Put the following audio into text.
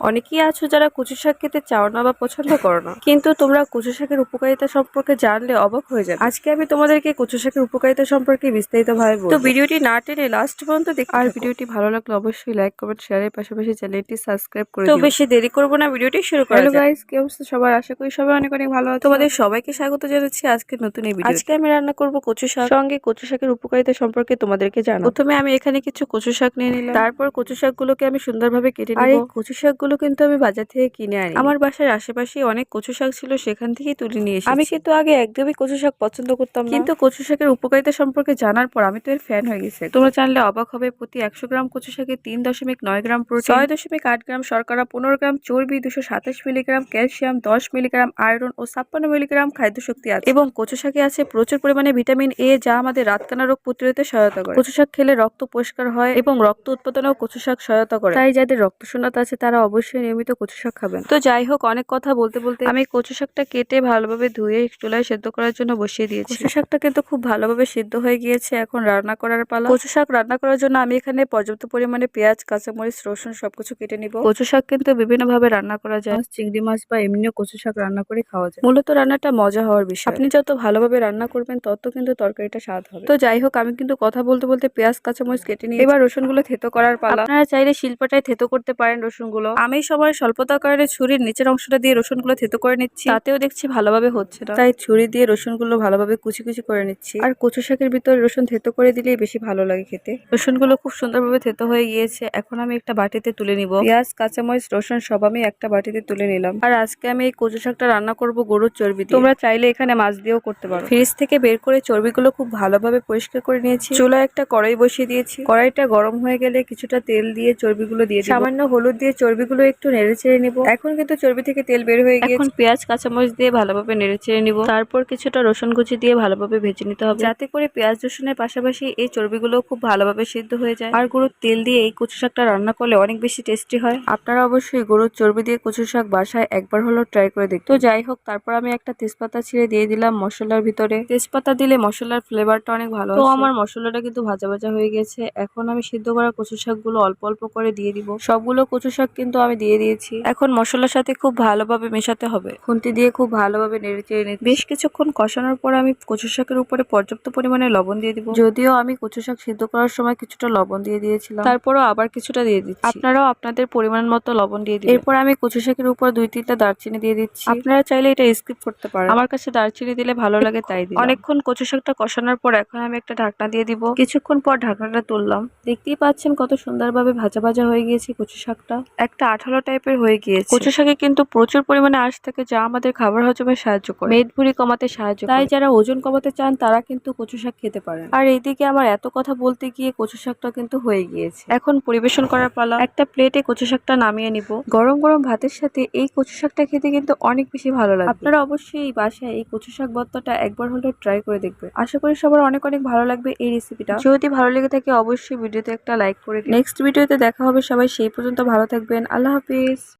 অনেকেই আছো যারা কচু শাক খেতে চাও না বা পছন্দ করো না, কিন্তু তোমরা কচু শাকের উপকারিতা সম্পর্কে জানলে অবাক হয়ে যাবে। আজকে আমি তোমাদেরকে কচু শাকের উপকারিতা সম্পর্কে বিস্তারিত ভাবে বলবো, তো ভিডিওটি না টেনে লাস্ট পর্যন্ত দেখতে থাকো। আর ভিডিওটি ভালো লাগলে অবশ্যই লাইক কমেন্ট শেয়ারের পাশাপাশি চ্যানেলটি সাবস্ক্রাইব করে দিও। তো বেশি দেরি করবো না, ভিডিওটি শুরু করা যাক। হ্যালো গাইস, কি অবস্থা সবার? আশা করি সবাই অনেক অনেক ভালো আছো। তোমাদের সবাইকে স্বাগত জানাচ্ছি আজকে নতুন এই ভিডিও। আজকে আমি রান্না করব কচু শাক, সঙ্গে কচু শাকের উপকারিতা সম্পর্কে তোমাদেরকে জানাবো। প্রথমে আমি এখানে কিছু কচু শাক নিয়ে নিলাম, তারপর কচু শাকগুলোকে আমি সুন্দরভাবে কেটে নিব। আর এই কচু শাকগুলো কিন্তু আমি বাজার থেকে কিনে আনি। আমার বাসার আশেপাশে অনেক কচু শাক ছিল, সেখান থেকেই তুলে নিয়ে এসেছি। আমি কিন্তু আগে একদমই কচু শাক পছন্দ করতাম না, কিন্তু কচু শাকের উপকারিতা সম্পর্কে জানার পর আমি তো এর ফ্যান হয়ে গেছি। তোমরা জানলে অবাক হবে, প্রতি 100 গ্রাম কচু শাকে 3.9 গ্রাম প্রোটিন, 6.8 গ্রাম শর্করা, 15 গ্রাম চর্বি, 227 মিলিগ্রাম ক্যালসিয়াম, 10 মিলিগ্রাম আয়রন ও 56 মিলিগ্রাম খাদ্য শক্তি আছে। এবং কচু শাকে আছে প্রচুর পরিমাণে ভিটামিন এ, যা আমাদের রাতকানা রোগ প্রতিরোধে সহায়তা করে। কচু শাক খেলে রক্ত পরিষ্কার হয় এবং রক্ত উৎপাদনেও কচু শাক সহায়তা করে। তাই যাদের রক্তশূন্যতা আছে তারা অবশ্যই নিয়মিত কচু শাক খাবেন। তো যাই হোক, অনেক কথা বলতে বলতে আমি কচু শাকটা কেটে ভালোভাবে ধুয়ে চুলায় সেদ্ধ করার জন্য বসিয়ে দিয়েছি। কচু শাকটা কিন্তু খুব ভালোভাবে সিদ্ধ হয়ে গিয়েছে, এখন রান্না করার পালা। কচু শাক রান্না করার জন্য আমি এখানে পর্যাপ্ত পরিমাণে পেঁয়াজ, কাঁচামরিচ, রসুন সবকিছু কেটে নিব। কচু শাক কিন্তু বিভিন্ন ভাবে রান্না করা যায়, চিংড়ি মাছ বা এমনিও কচু শাক রান্না করে খাওয়া যায়। মূলত রান্নাটা মজা হওয়ার বিষয়, আপনি যত ভালোভাবে রান্না করবেন তত কিন্তু তরকারিটা স্বাদ হবে। তো যাই হোক, আমি কিন্তু কথা বলতে বলতে পেঁয়াজ, কাঁচামরিচ কেটে নিয়ে এবার রসুনগুলো থেতো করার পালা। আপনারা চাইলে শিলপাটায় থেতো করতে পারেন রসুনগুলো। আমি সময় স্বল্পতার কারণে ছুরির নিচের অংশটা দিয়ে রসুনগুলো থেতো করে নিচ্ছি, তাতেও দেখছি ভালোভাবে হচ্ছে না, তাই ছুরি দিয়ে রসুনগুলো ভালোভাবে কুচি কুচি করে নিচ্ছি। আর কচু শাকের ভিতরে রসুন থেতো করে দিলেই বেশি ভালো লাগে খেতে। রসুনগুলো খুব সুন্দরভাবে থেতো হয়ে গিয়েছে, এখন আমি একটা বাটিতে তুলে নিব। পেঁয়াজ, কাঁচামরিচ, রসুন সব আমি একটা বাটিতে তুলে নিলাম। আর আজকে আমি এই কচু শাকটা রান্না করব গরুর চর্বি দিয়ে। তোমরা চাইলে এখানে মাছ দিয়েও করতে পারো। ফ্রিজ থেকে বের করে চর্বিগুলো খুব ভালোভাবে পরিষ্কার করে নিয়েছি। চুলায় একটা কড়াই বসিয়ে দিয়েছি, কড়াইটা গরম হয়ে গেলে কিছুটা তেল দিয়ে চর্বিগুলো দিয়ে দিই, সামান্য হলুদ দিয়ে চর্বিগুলো একটু নেড়ে চেড়ে নিব। এখন কিন্তু চর্বি থেকে তেল বের হয়ে গিয়েছে, এখন পেঁয়াজ, কাঁচামরিচ দিয়ে ভালোভাবে নেড়ে চেড়ে নিব। তারপর কিছুটা রসুন কুচি দিয়ে ভালোভাবে ভেজে নিতে হবে, যাতে করে পেঁয়াজ রসুনের পাশাপাশি এই চর্বিগুলো খুব ভালোভাবে সিদ্ধ হয়ে যায়। আর গরুর তেল দিয়ে এই কচু শাকটা রান্না করলে অনেক বেশি টেস্টি হয়। আপনারা অবশ্যই গরুর চর্বি দিয়ে কচু শাক বাসায় একবার হলেও ট্রাই করে দেখুন। তো যাই হোক, তারপর আমি একটা তেজপাতা ছিঁড়ে দিয়ে দিলাম মশলার ভিতরে। তেজপাতা দিলে মশলার ফ্লেভারটা অনেক ভালো। তো আমার মশলাটা কিন্তু ভাজা ভাজা হয়ে গেছে, এখন আমি সিদ্ধ করা কচু শাকগুলো অল্প অল্প করে দিয়ে দিব। সবগুলো কচু শাক কিন্তু আমি দিয়ে দিয়েছি। এখন মশলার সাথে খুব ভালোভাবে মেশাতে হবে, খুন্তি দিয়ে খুব ভালোভাবে নেড়ে চেড়ে নিচ্ছি। বেশ কিছুক্ষণ কষানোর পর আমি কচু শাকের উপরে পর্যাপ্ত পরিমাণে লবণ দিয়ে দিব। যদিও আমি কচু শাক সিদ্ধ করার সময় কিছুটা লবণ দিয়ে দিয়েছিলাম, তারপরও আবার কিছুটা দিয়ে দিচ্ছি। আপনারাও আপনাদের পরিমাণ মতো লবণ দিয়ে দিন। এরপর আমি কচু শাকের উপর 2-3টা দারচিনি দিয়ে দিচ্ছি। আপনারা চাইলে এটা স্কিপ করতে পারেন, আমার কাছে দারচিনি দিলে ভালো লাগে তাই দিলাম। অনেকক্ষণ কচু শাকটা কষানোর পর এখন আমি একটা ঢাকনা দিয়ে দিব। কিছুক্ষণ পর ঢাকনাটা তুললাম, দেখতেই পাচ্ছেন কত সুন্দরভাবে ভাজা ভাজা হয়ে গিয়েছে কচু শাকটা, একটা আঠালো টাইপের হয়ে গিয়েছে। কচু শাকে কিন্তু প্রচুর পরিমাণে আঁশ থাকে, যা আমাদের খাবার হজমে সাহায্য করে, মেদ ভুঁড়ি কমাতে সাহায্য করে। তাই যারা ওজন কমাতে চান তারা কিন্তু কচু শাক খেতে পারেন। আর এইদিকে আমার এত কথা বলতে গিয়ে কচু শাকটা কিন্তু হয়ে গিয়েছে, এখন পরিবেশন করার পালা। একটা প্লেটে কচু শাকটা নামিয়ে নিব। গরম গরম ভাতের সাথে এই কচু শাকটা খেতে কিন্তু অনেক বেশি ভালো লাগে। আপনারা অবশ্যই এই বাসায় এই কচু শাক ভর্তাটা একবার হলেও ট্রাই করে দেখবেন। আশা করি সবার অনেক অনেক ভালো লাগবে এই রেসিপিটা। যদি ভালো লেগে থাকে অবশ্যই ভিডিওতে একটা লাইক করে দিন। নেক্সট ভিডিওতে দেখা হবে সবাই, সেই পর্যন্ত ভালো থাকবেন। আল্লাহ হাফিজ।